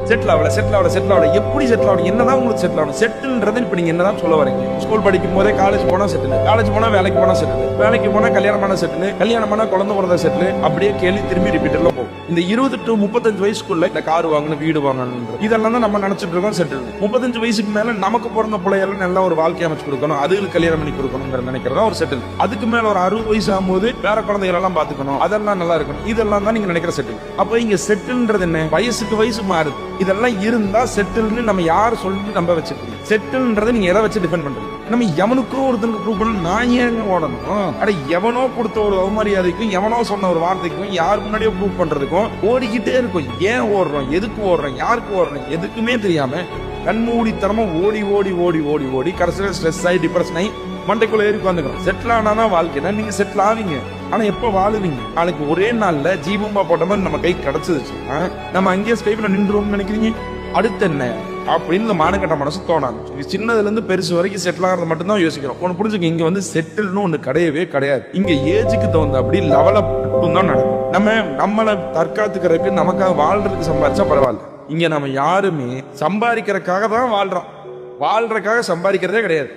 Settle ஆகல எப்படி settle ஆகணும், என்னதான் உங்களுக்கு செட்டில் ஆகணும்? செட்டில்ன்றது இப்ப நீங்க என்னதான் சொல்ல வரீங்க? ஸ்கூல் படிக்கும் போதே காலேஜ் போனா செட்டில், காலேஜ் போனா வேலைக்கு போனா செட்டில், வேலைக்கு போனா கல்யாணமான செட்டில், கல்யாணமான குழந்தை பிறந்த செட்டில், அப்படியே கேள்வி திரும்பி ரிப்பீட்டர்ல போகும். இந்த 20 to 35 வயசுக்குள்ள இந்த கார் வாங்கணும், வீடு வாங்கணும், இதெல்லாம் தான் நம்ம நினைச்சிட்டு இருக்கோம் செட்டில். 35 வயசுக்கு மேல நமக்கு பிறந்த பிள்ளைகள் நல்ல ஒரு வாழ்க்கை அமைச்சு கொடுக்கணும், அதுக்கு கல்யாணம் பண்ணி கொடுக்கணும் நினைக்கிறதா ஒரு செட்டில். அதுக்கு மேல ஒரு 60 வயசு ஆகும்போது வேற குழந்தைகள் எல்லாம் பாத்துக்கணும், அதெல்லாம் நல்லா இருக்கணும், இதெல்லாம் தான் நீங்க நினைக்கிற செட்டில். அப்ப இங்க செட்டில்ன்றது என்ன? வயசுக்கு வயசு மாறுது. இதெல்லாம் இருந்தா செட்டில்னு நம்ம யார் சொல்லி நம்ப வச்சிருக்கீங்க? செட்டில்ன்றதை நீங்க எதை வச்சு டிஃபெண்ட் பண்றீங்க? நம்ம எவனுக்கும் ஒருத்தனுக்கு ப்ரூவ் பண்ண நான் ஏங்க ஓடணும்? அட எவனோ கொடுத்த ஒரு அவமரியாதைக்கும் எவனோ சொன்ன ஒரு வார்த்தைக்கும் யார் முன்னாடியோ ப்ரூவ் பண்றதுக்கும் ஓடிக்கிட்டே இருக்கும். ஏன் ஓடுறோம், எதுக்கு ஓடுறோம், யாருக்கு ஓடுறோம், எதுக்குமே தெரியாம கண்மூடித்தனமா ஓடி ஓடி ஓடி ஓடி ஓடி கடைசியில் ஸ்ட்ரெஸ் ஆகி டிப்ரெஷன் ஆகி மண்டைக்குள்ள ஏறி உட்காந்துக்கிறோம். செட்டில் ஆனாதான் வாழ்க்கைனா நீங்க செட்டில் ஆவீங்க. ஆனா எப்ப வாழுவீங்க? நாளைக்கு ஒரே நாள்ல ஜீவம்பா போட்ட மாதிரி நம்ம கை கிடைச்சதுச்சுன்னா நம்ம அங்கேயே ஸ்கைப்ல நின்றுவோம்னு நினைக்கிறீங்க? அடுத்து என்ன அப்படின்னு இந்த மானக்கட்ட மனசு தோணாது. சின்னதுல இருந்து பெருசு வரைக்கும் செட்டில் ஆகிறது மட்டும்தான் யோசிக்கிறோம். ஒன்னு புரிஞ்சுக்க, இங்க வந்து செட்டில்னு ஒண்ணு கிடையவே கிடையாது. இங்க ஏஜுக்கு தகுந்த அப்படி லெவல மட்டும் தான் நடக்கும். நம்மளை தற்காத்துக்கிறதுக்கு நமக்காக வாழ்றதுக்கு சம்பாதிச்சா பரவாயில்ல. இங்க நம்ம யாருமே சம்பாதிக்கிறதுக்காக தான் வாழ்றோம், வாழ்றதுக்காக சம்பாதிக்கிறதே கிடையாது.